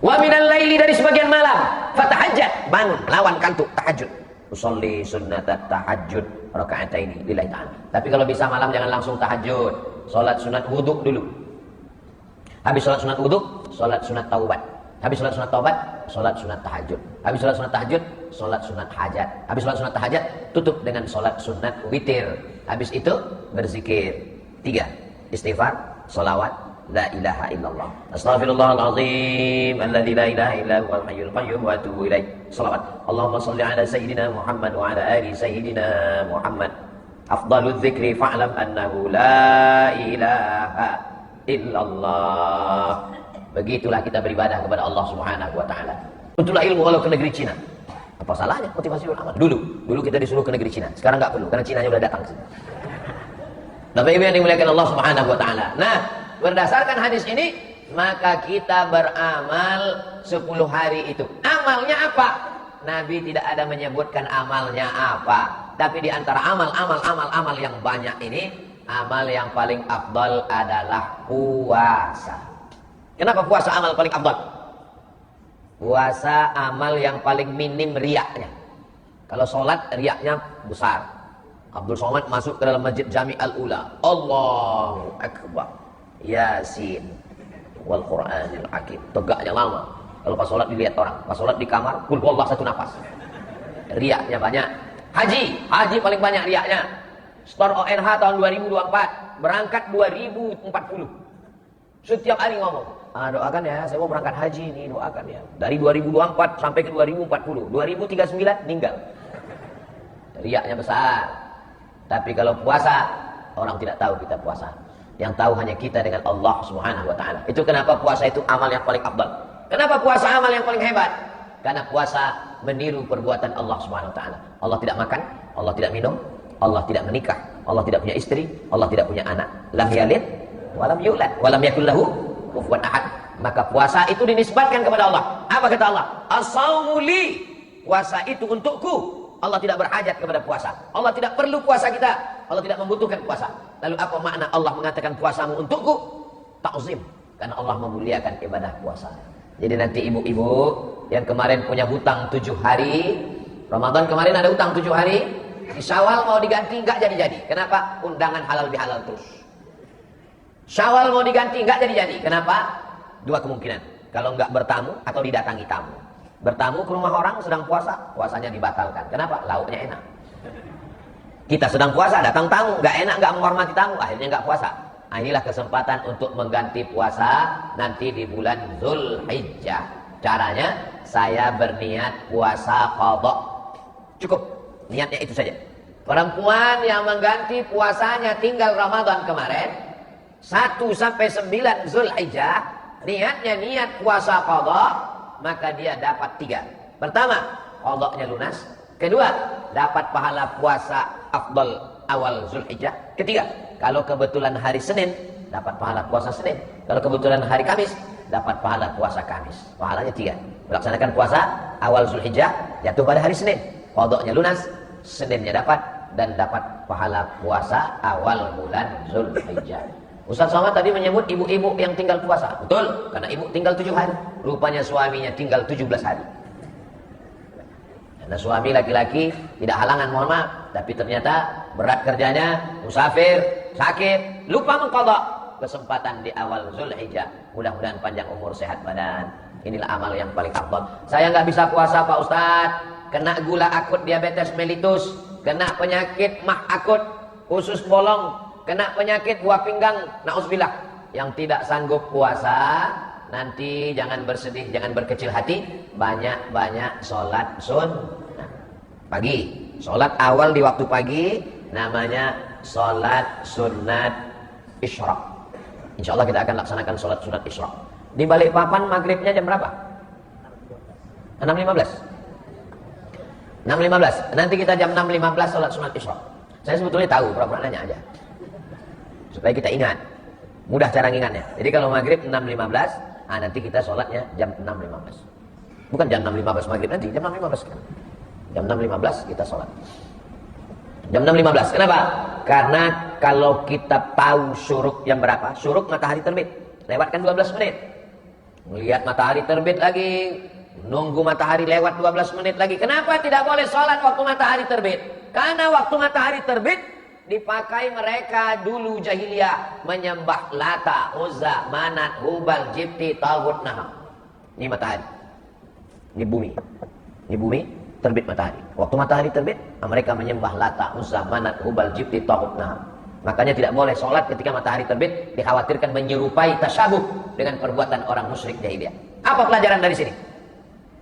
Wa minal laili, dari sebagian malam. Fatahajjat, bangun, lawan kantuk, tahajud. Usolli sunnatat tahajud raka'ataini lillahi ta'ala. Tapi kalau bisa malam jangan langsung tahajud. Salat sunat wudu dulu. Habis salat sunat wudu, salat sunat taubat. Habis salat sunat taubat, salat sunat tahajud. Habis salat sunat tahajud, salat sunat hajat. Habis salat sunat hajat, tutup dengan salat sunat witir. Habis itu berzikir 3, istighfar, salawat, la ilaha illallah, astaghfirullahalazim alladzi la ilaha illa huwal hayyul qayyum wa atubu ilaih. Salawat. Allahumma shalli ala sayyidina Muhammad wa ala ali sayyidina Muhammad. Afdaludz dzikri fa'lam annahu la ilaha illallah. Begitulah kita beribadah kepada Allah Subhanahu wa taala. Untuklah ilmu walau ke negeri Cina. Apa salahnya motivasi ulama? Dulu kita disuruh ke negeri Cina. Sekarang enggak perlu karena Cinanya udah datang sini. Bapak Ibu yang dimuliakan Allah Subhanahu wa taala. Nah, berdasarkan hadis ini, maka kita beramal 10 hari itu. Amalnya apa? Nabi tidak ada menyebutkan amalnya apa. Tapi di antara amal yang banyak ini, amal yang paling afdal adalah puasa. Kenapa puasa amal paling afdal? Puasa amal yang paling minim riaknya. Kalau sholat riaknya besar. Abdul Somad masuk ke dalam masjid Jami' Al-Ula. Allahu Akbar. Yasin wal Qur'anil Hakim. Tegaknya lama. Kalau pas sholat dilihat orang. Pas sholat di kamar, kul huwallah 1 nafas. Riaknya banyak. Haji paling banyak riaknya. Store ONH tahun 2024. Berangkat 2040. Setiap hari ngomong. Doakan ya, saya mau berangkat haji ini, doakan ya. Dari 2024 sampai ke 2040. 2039 meninggal. Riaknya besar. Tapi kalau puasa, orang tidak tahu kita puasa. Yang tahu hanya kita dengan Allah Subhanahu wa taala. Itu kenapa puasa itu amal yang paling afdal. Kenapa puasa amal yang paling hebat? Karena puasa meniru perbuatan Allah Subhanahu wa taala. Allah tidak makan, Allah tidak minum, Allah tidak menikah, Allah tidak punya istri, Allah tidak punya anak. Lam yalid wa lam yulad wa lam yakul lahu kufuwan ahad. Maka puasa itu dinisbatkan kepada Allah. Apa kata Allah? As-saumu li. Puasa itu untukku. Allah tidak berhajat kepada puasa. Allah tidak perlu puasa kita. Allah tidak membutuhkan puasa. Lalu apa makna Allah mengatakan puasamu untukku? Ta'zim. Karena Allah memuliakan ibadah puasa. Jadi nanti ibu-ibu yang kemarin punya hutang 7 hari, Ramadan kemarin ada hutang 7 hari, di Syawal mau diganti nggak jadi-jadi. Kenapa? Undangan halal bihalal terus. Syawal mau diganti nggak jadi-jadi. Kenapa? 2 kemungkinan. Kalau nggak bertamu atau didatangi tamu. Bertamu ke rumah orang sedang puasa, puasanya dibatalkan. Kenapa? Lauknya enak. Kita sedang puasa, datang tamu, nggak enak, nggak menghormati tamu, akhirnya nggak puasa. Nah, inilah kesempatan untuk mengganti puasa nanti di bulan Zulhijjah. Caranya, saya berniat puasa qadha. Cukup, niatnya itu saja. Perempuan yang mengganti puasanya tinggal Ramadan kemarin, 1 sampai 9 Zulhijjah, niatnya niat puasa qadha, maka dia dapat 3. Pertama, qadhanya lunas. Kedua, dapat pahala puasa afdal awal Zulhijjah. Ketiga, kalau kebetulan hari Senin, dapat pahala puasa Senin. Kalau kebetulan hari Kamis, dapat pahala puasa Kamis. Pahalanya 3. Melaksanakan puasa awal Zulhijjah, jatuh pada hari Senin. Qadhanya lunas, Seninnya dapat, dan dapat pahala puasa awal bulan Zulhijjah. Ustaz Somad tadi menyebut ibu-ibu yang tinggal puasa. Betul, karena ibu tinggal 7 hari. Rupanya suaminya tinggal 17 hari. Karena suami laki-laki tidak halangan, mohon maaf. Tapi ternyata berat kerjanya, musafir, sakit, lupa mengqadha. Kesempatan di awal Zulhijjah. Mudah-mudahan panjang umur, sehat badan. Inilah amal yang paling afdal. Saya nggak bisa puasa Pak Ustaz. Kena gula akut, diabetes mellitus. Kena penyakit mah akut, usus bolong. Kena penyakit buah pinggang, na'udzubillah. Yang tidak sanggup puasa, nanti jangan bersedih, jangan berkecil hati. Banyak-banyak sholat sunnah. Pagi, sholat awal di waktu pagi, namanya sholat sunat isyraq. Insya Allah kita akan laksanakan sholat sunat isyraq. Di Balikpapan maghribnya jam berapa? 6.15. 6.15. Nanti kita jam 6.15 sholat sunat isyraq. Saya sebetulnya tahu, pura-pura nanya aja. Supaya kita ingat. Mudah cara ingatnya. Jadi kalau maghrib 6.15, nanti kita sholatnya jam 6.15. Bukan jam 6.15 maghrib nanti, jam 6.15 kan. Jam 6.15 kita sholat. Jam 6.15. Kenapa? Karena kalau kita tahu syuruk jam berapa, syuruk matahari terbit. Lewatkan 12 menit. Melihat matahari terbit lagi, nunggu matahari lewat 12 menit lagi. Kenapa tidak boleh sholat waktu matahari terbit? Karena waktu matahari terbit dipakai mereka dulu jahiliyah menyembah Lata, Uzza, Manat, Hubal, Jibti, Taghut, Naham. Ini matahari, ini bumi terbit matahari. Waktu matahari terbit mereka menyembah Lata, Uzza, Manat, Hubal, Jibti, Taghut, Naham. Makanya tidak boleh sholat ketika matahari terbit, dikhawatirkan menyerupai tasyabuh dengan perbuatan orang musyrik jahiliyah. Apa pelajaran dari sini?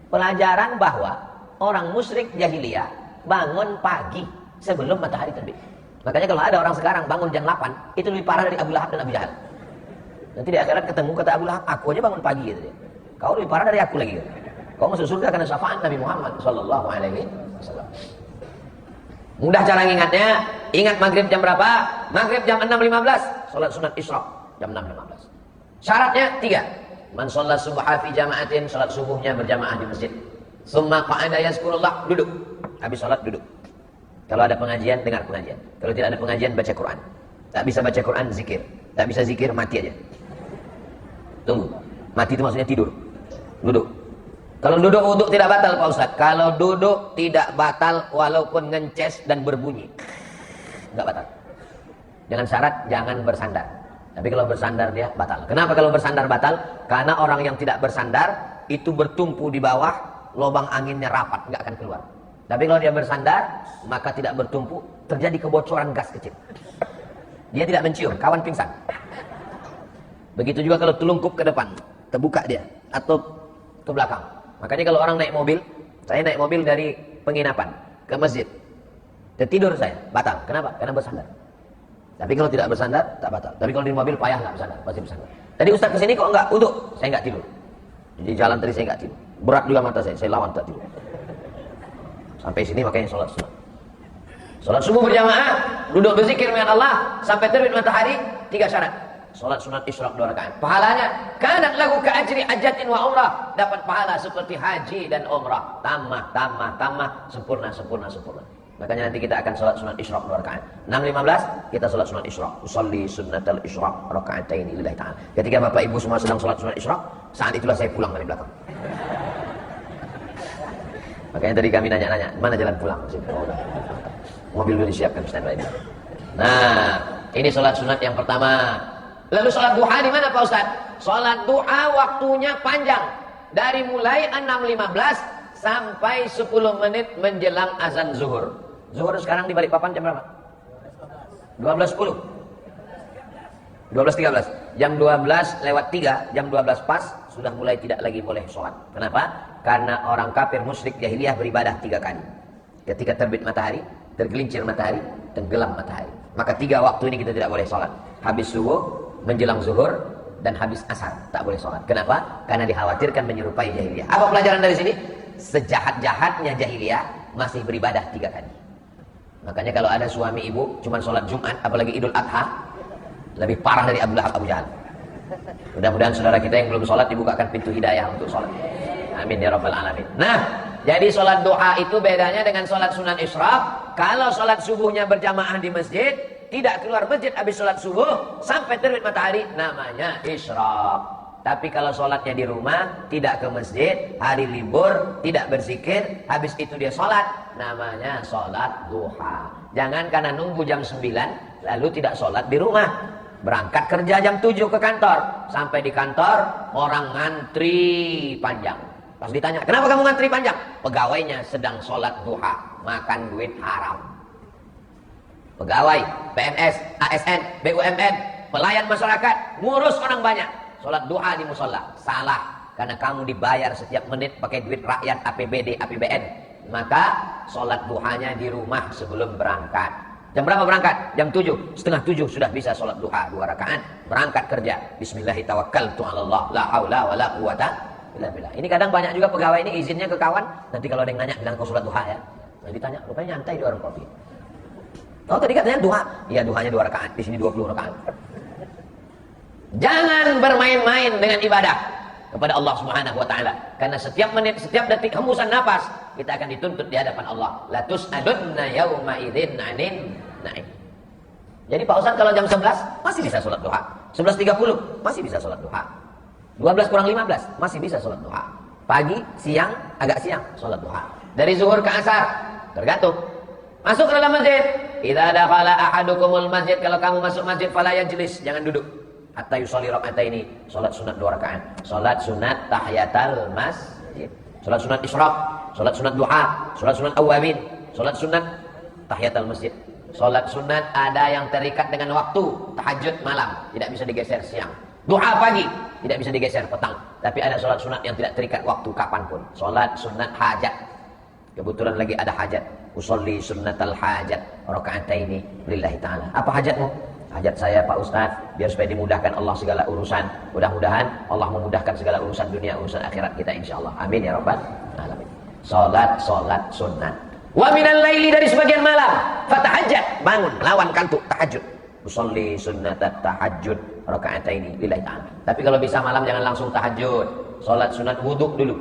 Pelajaran bahwa orang musyrik jahiliyah bangun pagi sebelum matahari terbit. Makanya kalau ada orang sekarang bangun jam 8, itu lebih parah dari Abu Lahab dan Abu Jahal. Nanti di akhirat ketemu kata Abu Lahab, aku aja bangun pagi gitu dia. Kau lebih parah dari aku lagi. Gitu. Kau masuk surga karena syafaat Nabi Muhammad sallallahu alaihi wasallam. Mudah cara ingatnya. Ingat maghrib jam berapa? Maghrib jam 6.15. Salat sunat Isyraq jam 6.15. Syaratnya 3. Man shalla subha fi jama'atin, salat subuhnya berjamaah di masjid. Summa qa'ada yazkurullah, duduk. Habis salat duduk. Kalau ada pengajian, dengar pengajian. Kalau tidak ada pengajian, baca Quran. Tak bisa baca Quran, zikir. Tak bisa zikir, mati aja. Tunggu. Mati itu maksudnya tidur. Duduk. Kalau duduk wudhu tidak batal Pak Ustaz. Kalau duduk tidak batal walaupun ngences dan berbunyi. Enggak batal. Dengan syarat jangan bersandar. Tapi kalau bersandar dia batal. Kenapa kalau bersandar batal? Karena orang yang tidak bersandar itu bertumpu di bawah, lubang anginnya rapat, enggak akan keluar. Tapi kalau dia bersandar, maka tidak bertumpu, terjadi kebocoran gas kecil. Dia tidak mencium, kawan pingsan. Begitu juga kalau telungkup ke depan, terbuka dia, atau ke belakang. Makanya kalau orang naik mobil, saya naik mobil dari penginapan ke masjid, tertidur saya, batal. Kenapa? Karena bersandar. Tapi kalau tidak bersandar, tak batal. Tapi kalau di mobil payah nggak bersandar, pasti bersandar. Tadi Ustaz kesini kok enggak uduk? Saya enggak tidur. Di jalan tadi saya enggak tidur. Berat juga mata saya lawan tak tidur. Sampai sini makanya sholat sunat. Sholat subuh berjamaah, duduk berzikir dengan Allah sampai terbit matahari, 3 syarat. Sholat sunat Isyraq 2 rakaat. Pahalanya kanat lahu ka ajri hajjatin wa umrah. Dapat pahala seperti haji dan umrah. Tambah, sempurna. Makanya nanti kita akan sholat sunat Isyraq 2 rakaat. 6.15 kita sholat sunat Isyraq. Usolli sunnatal Isyraq raka'ataini lillahi ta'ala. Ketika Bapak Ibu semua sedang sholat sunat Isyraq, saat itulah saya pulang dari belakang. Makanya tadi kami nanya-nanya, mana jalan pulang? Mobil dulu disiapkan standby. Nah, ini sholat sunat yang pertama. Lalu sholat duha di mana Pak Ustaz? Sholat duha waktunya panjang. Dari mulai 6.15 sampai 10 menit menjelang azan zuhur. Zuhur sekarang di Balikpapan jam berapa? 12.10. 12.13. Jam 12 lewat 3, jam 12 pas, sudah mulai tidak lagi boleh sholat. Kenapa? Karena orang kafir musyrik jahiliyah beribadah 3 kali. Ketika terbit matahari, tergelincir matahari, tenggelam matahari. Maka 3 waktu ini kita tidak boleh sholat. Habis subuh, menjelang zuhur, dan habis asar. Tak boleh sholat. Kenapa? Karena dikhawatirkan menyerupai jahiliyah. Apa pelajaran dari sini? Sejahat-jahatnya jahiliyah masih beribadah 3 kali. Makanya kalau ada suami ibu cuma sholat Jumat, apalagi Idul Adha, lebih parah dari Abu Lahab, Abu Jahal. Mudah-mudahan saudara kita yang belum sholat dibukakan pintu hidayah untuk sholat. Amin ya rabbal alamin. Nah, jadi sholat duha itu bedanya dengan sholat sunat Isyraq. Kalau sholat subuhnya berjamaah di masjid, tidak keluar masjid habis sholat subuh sampai terbit matahari, namanya Isyraq. Tapi kalau sholatnya di rumah, tidak ke masjid, hari libur, tidak berzikir, habis itu dia sholat, namanya sholat duha. Jangan karena nunggu jam 9 lalu tidak sholat di rumah. Berangkat kerja jam 7 ke kantor, sampai di kantor orang ngantri panjang. Pas ditanya, kenapa kamu ngantri panjang? Pegawainya sedang sholat duha, makan duit haram. Pegawai, PNS, ASN, BUMN, pelayan masyarakat, ngurus orang banyak, sholat duha di musola. Salah, karena kamu dibayar setiap menit pakai duit rakyat, APBD, APBN. Maka sholat duhanya di rumah sebelum berangkat. Jam berapa berangkat? Jam 7, setengah 7 sudah bisa sholat duha 2 rakaat. Berangkat kerja, bismillahirrahmanirrahim, la haula wa la quwata. Ini kadang banyak juga pegawai ini izinnya ke kawan. Nanti kalau ada yang nanya, bilang kau sholat duha ya. Nah, ditanya, rupanya nyantai di warung kopi. Oh tadi katanya duha. Iya duhanya 2 rakaat, di sini 20 rakaat. Jangan bermain-main dengan ibadah kepada Allah Subhanahu wa taala. Karena setiap menit, setiap detik hembusan nafas, kita akan dituntut di hadapan Allah. La tus'alunna yauma idzin 'anin na'im. Jadi Pak Ustaz kalau jam 11 masih bisa sholat duha. 11.30 masih bisa sholat duha. 12 kurang 15 masih bisa sholat duha. Pagi, siang, agak siang sholat duha. Dari zuhur ke asar tergantung. Masuk ke dalam masjid. Idza dakhala ahadukumul masjid, kalau kamu masuk masjid fala yajlis, jangan duduk. Hatta yusolli raka'ataini, salat sunat 2 rakaat. Salat sunat tahiyatul masjid. Salat sunat isyraq, salat sunat duha, salat sunat awabin, salat sunat tahiyatul masjid. Salat sunat ada yang terikat dengan waktu, tahajud malam, tidak bisa digeser siang. Duha pagi, tidak bisa digeser petang. Tapi ada salat sunat yang tidak terikat waktu kapanpun. Salat sunat hajat. Kebetulan lagi ada hajat. Usolli sunnatal hajat raka'ataini lillahi ta'ala. Apa hajatmu? Hajat saya Pak Ustaz, biar supaya dimudahkan Allah segala urusan. Mudah-mudahan Allah memudahkan segala urusan dunia, urusan akhirat kita insyaallah. Amin ya rabbal alamin. Salat sunat. Wa minal laili, dari sebagian malam, fatahajjat, bangun, lawan kantuk, tahajud. Usolli sunnatat tahajud raka'ataini lillahi ta'ala. Tapi kalau bisa malam jangan langsung tahajud. Salat sunat wudu dulu.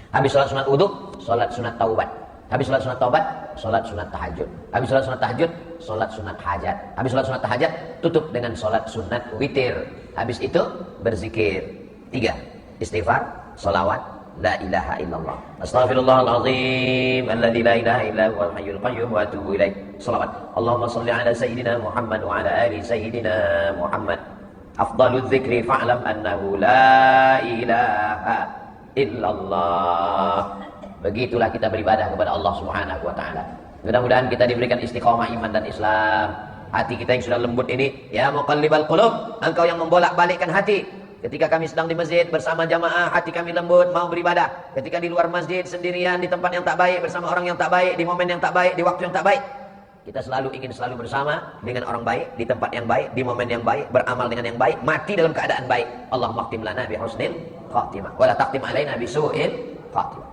Habis salat sunat wudu, salat sunat taubat. Habis salat sunat taubat, salat sunat tahajud. Habis salat sunat tahajud, salat sunat hajat. Habis salat sunat hajat, tutup dengan salat sunat witir. Habis itu berzikir 3, istighfar, salawat, la ilaha illallah. Astaghfirullahalazim alladzi la ilaha illa huwal hayyul qayyum wa atubu ilaih. Salawat. Allahumma shalli ala sayyidina Muhammad wa ala ali sayyidina Muhammad. Afdalul dzikri fa'lam annahu la ilaha illallah. Begitulah kita beribadah kepada Allah Subhanahu wa taala. Mudah-mudahan kita diberikan istiqomah iman dan Islam. Hati kita yang sudah lembut ini, ya muqallibal qulub, engkau yang membolak-balikkan hati. Ketika kami sedang di masjid bersama jamaah, hati kami lembut mau beribadah. Ketika di luar masjid sendirian di tempat yang tak baik, bersama orang yang tak baik, di momen yang tak baik, di waktu yang tak baik, kita ingin selalu bersama dengan orang baik, di tempat yang baik, di momen yang baik, beramal dengan yang baik, mati dalam keadaan baik. Allahumma khtim lana bi husnil khatimah wa la taqtim alaina bi su'il khatimah.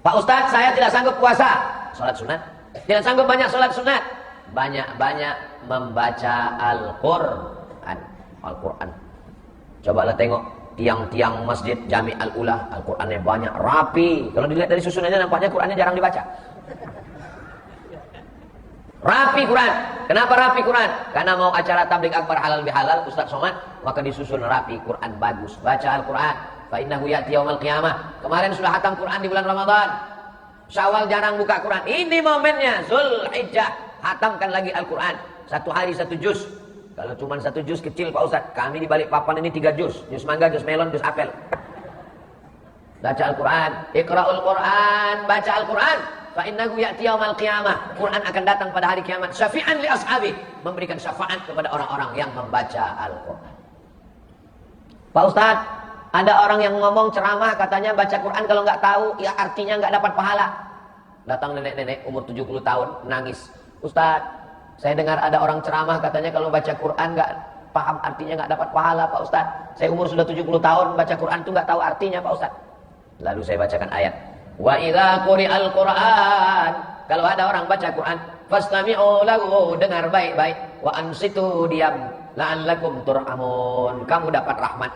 Pak Ustadz, saya tidak sanggup puasa, sholat sunat. Tidak sanggup banyak sholat sunat, banyak-banyak membaca Al-Quran. Al-Quran. Cobalah tengok tiang-tiang masjid Jami Al-Ula, Al-Qurannya banyak, rapi. Kalau dilihat dari susunannya nampaknya Qurannya jarang dibaca. Rapi Quran. Kenapa rapi Quran? Karena mau acara tabligh akbar halal bihalal Ustaz Somad, maka disusun rapi, Quran bagus. Baca Al-Quran. Fa innahu ya'ti yaumil qiyamah. Kemarin sudah khatam Quran di bulan Ramadan. Syawal jarang buka Quran. Ini momennya, Zulhijjah. Khatamkan lagi Al-Quran. 1 hari 1 juz. Kalau cuma 1 juz kecil Pak Ustaz. Kami di balik papan ini 3 juz. Juz mangga, juz melon, juz apel. Baca Al-Quran. Iqra'ul Quran. Baca Al-Quran. Fa innahu ya'ti yaumil qiyamah. Quran akan datang pada hari kiamat. Syafi'an li ashabi. Memberikan syafaat kepada orang-orang yang membaca Al-Quran. Pak Ustaz, ada orang yang ngomong ceramah katanya baca Quran kalau nggak tahu ya artinya nggak dapat pahala. Datang nenek-nenek umur 70 tahun nangis. Ustaz, saya dengar ada orang ceramah katanya kalau baca Quran nggak paham artinya nggak dapat pahala Pak Ustaz. Saya umur sudah 70 tahun baca Quran tuh nggak tahu artinya Pak Ustaz. Lalu saya bacakan ayat. Wa idza quri'al Quran, kalau ada orang baca Quran, fastami'u lahu, dengar baik-baik, wa ansitu, diam, la'allakum turhamun, kamu dapat rahmat.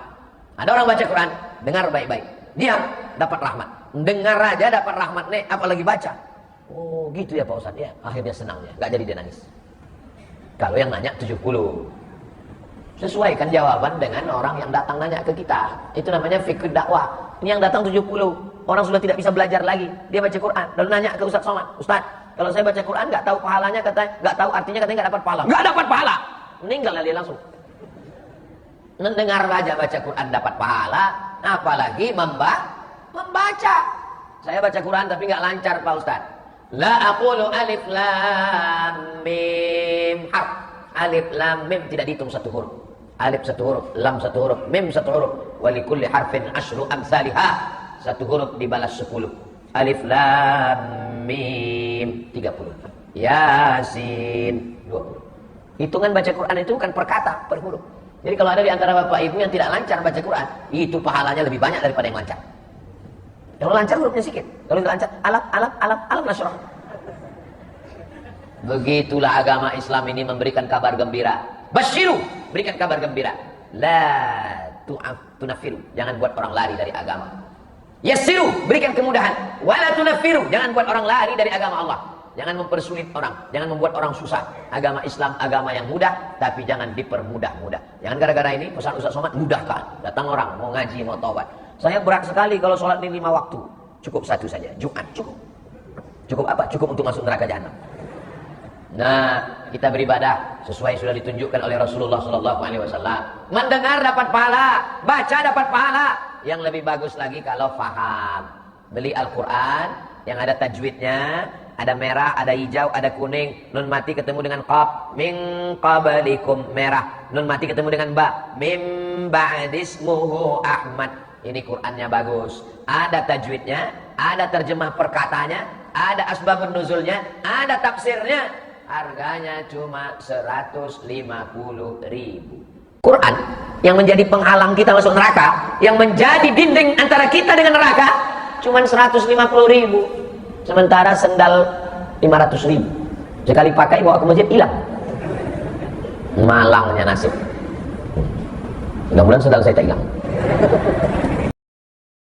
Ada orang baca Quran, dengar baik-baik, diam, dapat rahmat. Dengar aja dapat rahmat nih, apalagi baca. Oh gitu ya Pak Ustaz ya. Akhirnya senang ya, nggak jadi dia nangis. Kalau yang nanya 70, sesuaikan jawaban dengan orang yang datang nanya ke kita. Itu namanya fikih dakwah. Ini yang datang 70, orang sudah tidak bisa belajar lagi. Dia baca Quran, lalu nanya ke Ustaz Somad, Ustaz, kalau saya baca Quran nggak tahu pahalanya, katanya nggak tahu artinya, katanya nggak dapat pahala. Nggak dapat pahala, meninggal dia langsung. Mendengar aja baca Quran dapat pahala, apalagi membaca. Saya baca Quran tapi nggak lancar Pak Ustaz. La aqulu alif lam mim harf. Alif lam mim tidak dihitung 1 huruf. Alif 1 huruf, lam 1 huruf, mim 1 huruf. Wa likulli harfin asyru amsalihha. 1 huruf dibalas 10. Alif lam mim 30. Yasin 20. Hitungan baca Quran itu bukan per kata, per huruf. Jadi kalau ada di antara Bapak Ibu yang tidak lancar baca Quran, itu pahalanya lebih banyak daripada yang lancar. Kalau lancar hurufnya sedikit. Kalau tidak lancar, alam nasrah. Begitulah agama Islam ini memberikan kabar gembira. Basyiru, berikan kabar gembira. La tunafiru, jangan buat orang lari dari agama. Yassiru, berikan kemudahan. Wala tunafiru, jangan buat orang lari dari agama Allah. Jangan mempersulit orang, jangan membuat orang susah. Agama Islam agama yang mudah, tapi jangan dipermudah-mudah. Jangan gara-gara ini pesan Ustaz Somad mudahkan. Datang orang mau ngaji, mau taubat. Saya berat sekali kalau sholat ini 5 waktu. Cukup satu saja, Jumat cukup. Cukup apa? Cukup untuk masuk neraka jahanam. Nah, kita beribadah sesuai sudah ditunjukkan oleh Rasulullah SAW. Mendengar dapat pahala, baca dapat pahala. Yang lebih bagus lagi kalau faham. Beli Al-Quran yang ada tajwidnya, ada merah, ada hijau, ada kuning. Nun mati ketemu dengan qaf, min qablikum merah. Nun mati ketemu dengan ba, mim ba'dismuhu Ahmad. Ini Qurannya bagus. Ada tajwidnya, ada terjemah perkataannya, ada asbabun nuzulnya, ada tafsirnya. Harganya cuma 150.000. Quran yang menjadi penghalang kita masuk neraka, yang menjadi dinding antara kita dengan neraka, cuma 150.000. Sementara sendal 500.000. Sekali pakai bawa ke masjid hilang. Malangnya nasib. Mudah-mudahan sendal saya tak hilang.